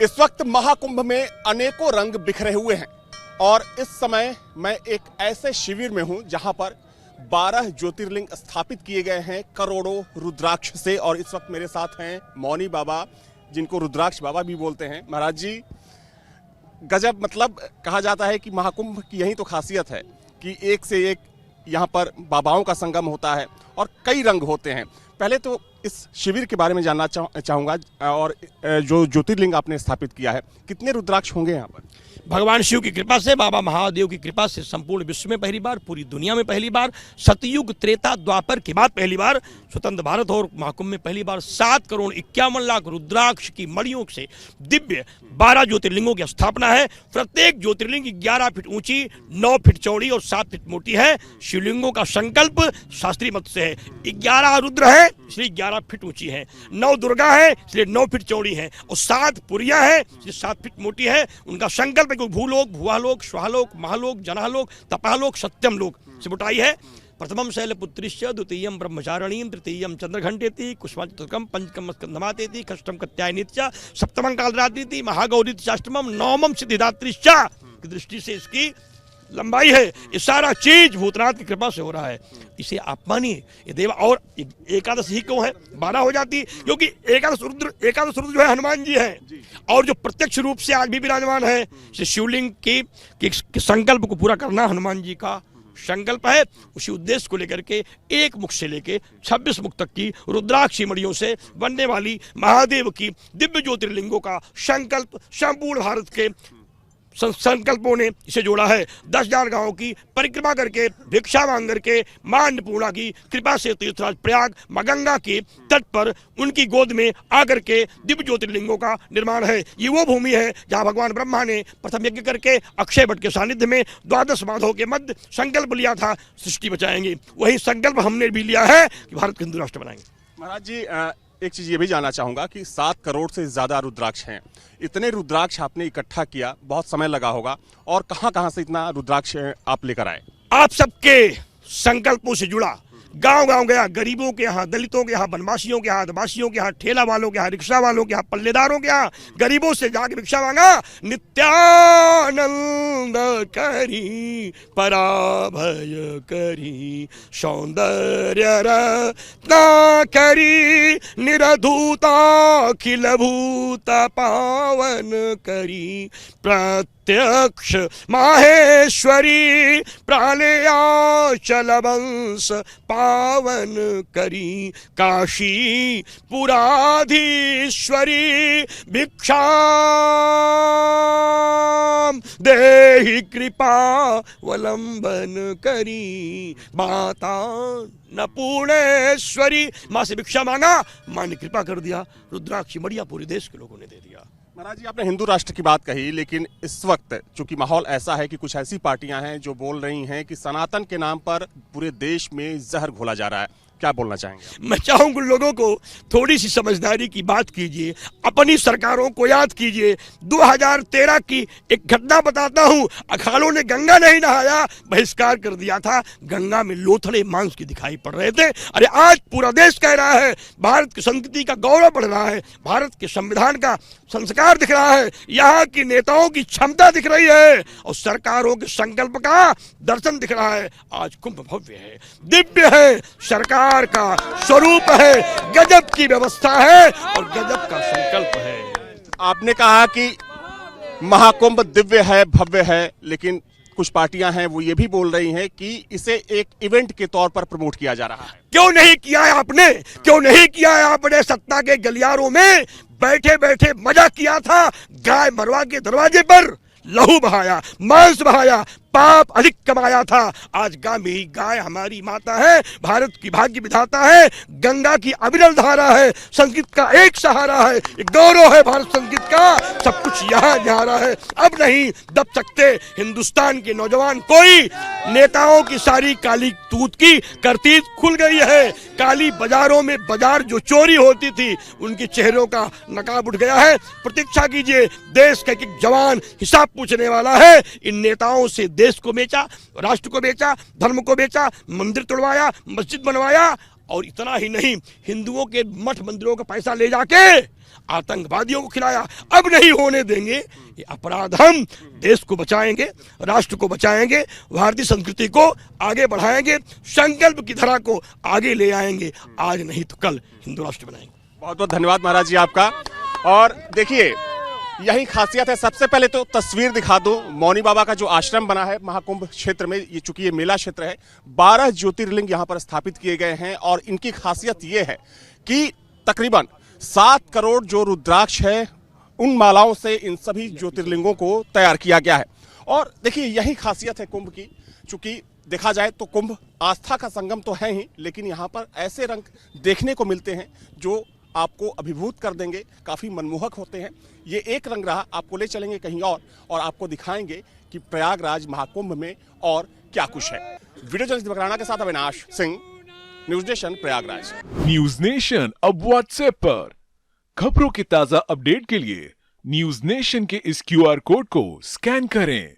इस वक्त महाकुंभ में अनेकों रंग बिखरे हुए हैं और इस समय मैं एक ऐसे शिविर में हूं जहां पर 12 ज्योतिर्लिंग स्थापित किए गए हैं करोड़ों रुद्राक्ष से। और इस वक्त मेरे साथ हैं मौनी बाबा, जिनको रुद्राक्ष बाबा भी बोलते हैं। महाराज जी, गजब, मतलब कहा जाता है कि महाकुंभ की यही तो खासियत है कि एक से एक यहाँ पर बाबाओं का संगम होता है और कई रंग होते हैं। पहले तो इस शिविर के बारे में जानना चाहूँगा और जो ज्योतिर्लिंग आपने स्थापित किया है, कितने रुद्राक्ष होंगे यहाँ पर? भगवान शिव की कृपा से, बाबा महादेव की कृपा से संपूर्ण विश्व में पहली बार, पूरी दुनिया में पहली बार, सतयुग त्रेता द्वापर के बाद पहली बार, स्वतंत्र भारत और महाकुंभ में पहली बार 7,51,00,000 रुद्राक्ष की मणियों से दिव्य 12 ज्योतिर्लिंगों की स्थापना है। प्रत्येक ज्योतिर्लिंग 11 फीट ऊंची, 9 फीट चौड़ी और 7 फीट मोटी है। शिवलिंगों का संकल्प शास्त्रीय मत से है। 11 रुद्र है इसलिए 11 फीट ऊंची है, 9 दुर्गा है इसलिए 9 फीट चौड़ी है और 7 पुरिया है इसलिए 7 फीट मोटी है। उनका संकल्प भूलोक, भुवालोक, स्वाहालोक, महालोक, जनालोक, तपालोक, सत्यम लोक से बुटाई है। प्रथमम शैलपुत्रिश्च, द्वितीयम ब्रह्मचारिणीं, तृतीयम चंद्रघंटेति, कुष्माचतुर्कम पंचकम स्कंधमातेति, षष्ठम कात्यायनीश्च, सप्तमं कालरात्रिति, महागौरीति, अष्टमम नवमम सिद्धिदात्रीश्च की दृष्टि से इसकी लंबाई है। ये सारा चीज भूतनाथ की कृपा से हो रहा है। इसे आप मानिए, ये देव। और एकादश ही क्यों है? 12 हो जाती, क्योंकि एकादश रुद्र जो है हनुमान जी है और जो प्रत्यक्ष रूप से आज भी विराजमान है। शिवलिंग की संकल्प को पूरा करना हनुमान जी का संकल्प है। उसी उद्देश्य को लेकर के एक मुख से लेके 26 मुख तक की रुद्राक्षी मणियों से बनने वाली महादेव की दिव्य ज्योतिर्लिंगों का संकल्प संपूर्ण भारत के संकल्पों ने इसे जोड़ा है। 10,000 गांवों की परिक्रमा करके, भिक्षा मांग करके, मां अन्नपूर्णा की कृपा से तीर्थराज प्रयाग मां गंगा के तट पर उनकी गोद में आकर के दिव्य ज्योतिर्लिंगों का निर्माण है। ये वो भूमि है जहां भगवान ब्रह्मा ने प्रथम यज्ञ करके अक्षय वट के सानिध्य में 12 माधवों के मध्य संकल्प लिया था, सृष्टि बचाएंगे। वही संकल्प हमने भी लिया है कि भारत को हिंदू राष्ट्र बनाएंगे। महाराज जी, एक चीज़ ये भी जानना चाहूँगा कि 7 करोड़ से ज़्यादा रुद्राक्ष हैं। इतने रुद्राक्ष आपने इकट्ठा किया, बहुत समय लगा होगा, और कहाँ से इतना रुद्राक्ष आप लेकर आए? आप सबके संकल्पों से जुड़ा गांव गया, गरीबों के यहाँ, दलितों के यहाँ, वनवासियों के यहाँ, आदिवासियों के यहाँ, ठेला वालों के यहाँ, रिक्शा वालों के यहाँ, पल्लेदारों के यहाँ, गरीबों से जाके भिक्षा मांगा। नित्यानंद करी, पराभय करी, सौंदर्य रत्ना करी, निरधूता खिल भूत पावन करी, प्रत्यक्ष माहेश्वरी, प्रालयाचल वंश पावन करी, काशी पुराधीश्वरी, भिक्षाम देहि कृपा वलंबन करी, माता अन्नपूर्णेश्वरी। माँ से भिक्षा मांगा, माँ ने कृपा कर दिया, रुद्राक्षी मणियां पूरे देश के लोगों ने दे दिया। महाराज जी, आपने हिंदू राष्ट्र की बात कही, लेकिन इस वक्त चूंकि माहौल ऐसा है कि कुछ ऐसी पार्टियां हैं जो बोल रही हैं कि सनातन के नाम पर पूरे देश में जहर घोला जा रहा है, क्या बोलना चाहेंगे? मैं चाहूंगा लोगों को थोड़ी सी समझदारी की बात कीजिए, अपनी सरकारों को याद कीजिए। 2013 की एक घटना बताता हूं। अखाड़ों ने गंगा नहीं नहाया, बहिष्कार कर दिया था। गंगा में लोथड़े मांस की दिखाई पड़ रहे थे। अरे आज पूरा देश कह रहा है, भारत की संस्कृति का गौरव बढ़ रहा है, भारत के संविधान का संस्कार दिख रहा है, यहाँ की नेताओं की क्षमता दिख रही है और सरकारों के संकल्प का दर्शन दिख रहा है। आज कुंभ भव्य है, दिव्य है, सरकार का स्वरूप है, गजब की व्यवस्था है और गजब का संकल्प है। आपने कहा कि महाकुंभ दिव्य है, भव्य है, लेकिन कुछ पार्टियां हैं वो ये भी बोल रही हैं कि इसे एक इवेंट के तौर पर प्रमोट किया जा रहा है। क्यों नहीं किया है आपने? क्यों नहीं किया है आपने? सत्ता के गलियारों में बैठे बैठे मजा किया था, गाय मरवा के दरवाजे पर लहू बहाया, मांस बहाया, पाप अधिक कमाया था। आज गाय हमारी माता है, भारत की भाग्य विधाता है, गंगा की अविरल धारा है, संस्कृत का एक सहारा है, गौरव है भारत संस्कृत का, सब कुछ यहाँ जा रहा है। अब नहीं दब सकते हिंदुस्तान के नौजवान कोई। नेताओं की सारी काली तूत की करतीत खुल गई है। काली बाजारों में बाजार जो चोरी होती थी, उनके चेहरों का नकाब उठ गया है। प्रतीक्षा कीजिए, देश का एक जवान हिसाब पूछने वाला है। इन नेताओं से देश को बेचा, राष्ट्र को बेचा, धर्म को बेचा, मंदिर तोड़वाया, मस्जिद बनवाया, और इतना ही नहीं, हिंदुओं के मठ मंदिरों का पैसा ले जाके आतंकवादियों को खिलाया। अब नहीं होने देंगे ये अपराध। हम देश को बचाएंगे, राष्ट्र को बचाएंगे, भारतीय संस्कृति को आगे बढ़ाएंगे, संकल्प की धारा को आगे ले आएंगे। आज नहीं तो कल हिंदू राष्ट्र बनाएंगे। बहुत बहुत धन्यवाद महाराज जी आपका। और देखिए, यही खासियत है। सबसे पहले तो तस्वीर दिखा दूं, मौनी बाबा का जो आश्रम बना है महाकुंभ क्षेत्र में, ये चूंकि ये मेला क्षेत्र है, 12 ज्योतिर्लिंग यहाँ पर स्थापित किए गए हैं। और इनकी खासियत ये है कि तकरीबन 7 करोड़ जो रुद्राक्ष है, उन मालाओं से इन सभी ज्योतिर्लिंगों को तैयार किया गया है। और देखिए, यही खासियत है कुंभ की। चूंकि देखा जाए तो कुंभ आस्था का संगम तो है ही, लेकिन यहाँ पर ऐसे रंग देखने को मिलते हैं जो आपको अभिभूत कर देंगे, काफी मनमोहक होते हैं। ये एक रंग रहा, आपको ले चलेंगे कहीं और आपको दिखाएंगे कि प्रयागराज महाकुंभ में और क्या कुछ है। वीडियो जर्नलिस्ट बकराना के साथ Avinash Singh, news nation Prayagraj. News nation अब व्हाट्सएप पर खबरों के ताजा अपडेट के लिए न्यूज नेशन के इस QR कोड को स्कैन करें।